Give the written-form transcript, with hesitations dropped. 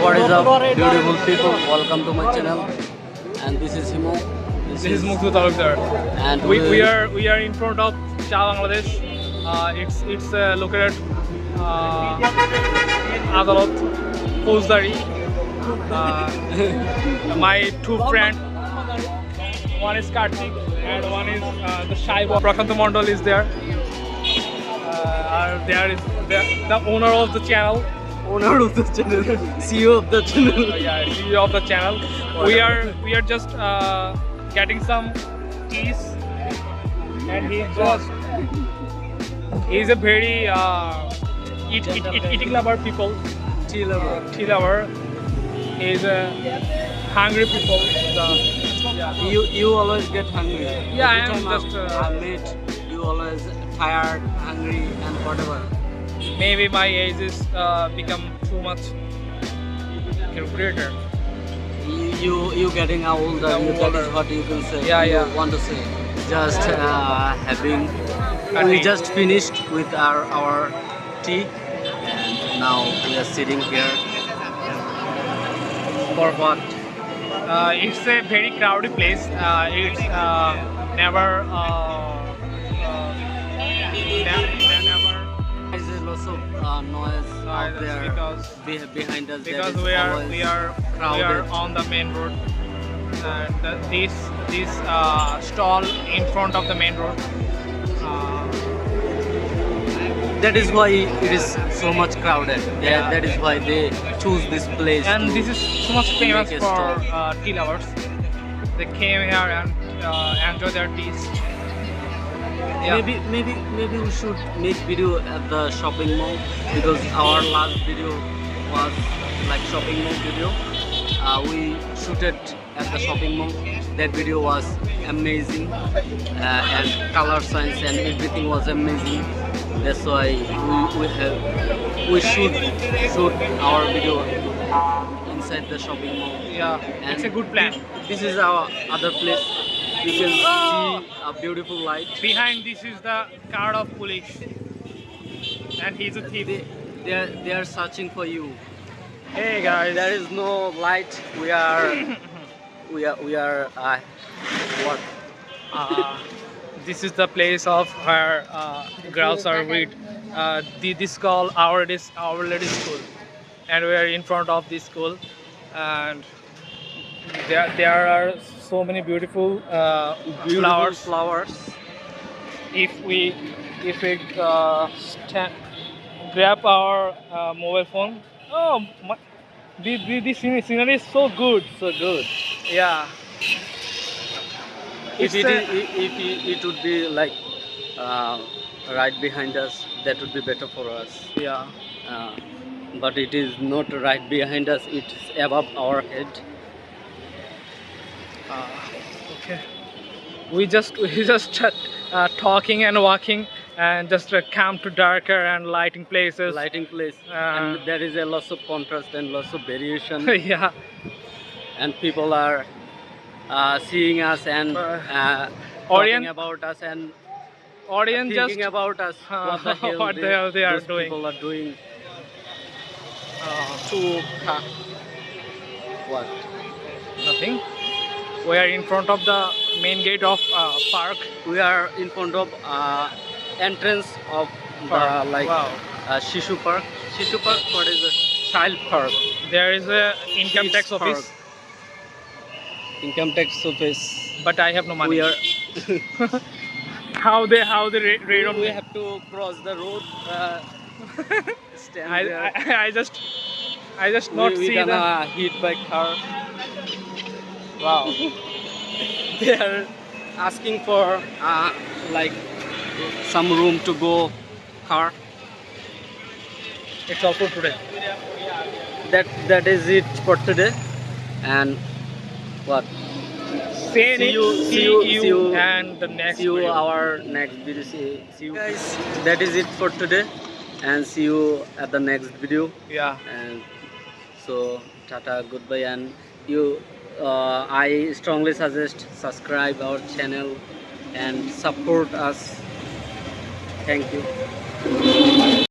What is up, beautiful people? Welcome to my channel. And this is Himo. This is Muktu Talukdar. And We are in front of Shah Bangladesh. It's located Adalat, Fauzdari. My two friends, one is Kartik and one is the shy boy. Prakanto Mondal is there. There is the owner of the channel. owner of the channel, CEO of the channel. Yeah, CEO of the channel. We are just getting some teas, and he's a very eating lover people. Tea lover. Tea lover. He's a hungry people. You always get hungry. Yeah, I Every am time just. I meet you always tired, hungry, and whatever. Maybe my age is become too much calculator. You getting older. Yeah, That older. is what you can say. Yeah, you yeah. want to say. Just having. We Cutting. just finished with our tea, and now we are sitting here. For what? It's a very crowded place. It's never never There is lots of noise out there behind us. because that is we always are crowded. on the main road, and this stall in front of the main road. That is why it is so much crowded. Yeah. That is why they choose this place. And to this is so much famous make a for stall. tea lovers. They came here and enjoy their teas. Yeah. Maybe we should make video at the shopping mall, because our last video was like shopping mall video. We shooted at the shopping mall. That video was amazing, and color science and everything was amazing. That's why we should shoot our video inside the shopping mall. Yeah, And it's a good plan. This is our other place. You can see a beautiful light. Behind this is the car of police, and he's a thief. They are searching for you. Hey guys, There is no light. We are what? this is the place of where girls are read. This called Our Lady School, and we are in front of this school, and there are so many beautiful flowers. If we grab our mobile phone, the scenery is so good. So good. Yeah. If It's it would be like right behind us, that would be better for us. yeah. But it is not right behind us. It's above our head. Okay. We just talking and walking and just come to darker and lighting places. Lighting place, Uh. and there is a lots of contrast and lots of variation. Yeah. And people are seeing us and talking Audience- about us and Audience thinking just about us. What the hell, what the hell they are those doing. people are doing uh, to what? nothing. We are in front of the main gate of park. We are in front of entrance of Park. the Wow. Shishu Park. Shishu Park, what is a child park? There is a income Kids tax office, park. Income tax office. but I have no money. We are. how they raid on We me. have to cross the road. Stand I, there. I just not we see the. gonna hit by car. Wow. They are asking for like some room to go car. It's all for today. That is it for today. And what? See you and the next see you video. our next video. See you guys. That is it for today, and see you at the next video. Yeah. And so tata, goodbye, and you. I strongly suggest subscribe our channel and support us. Thank you.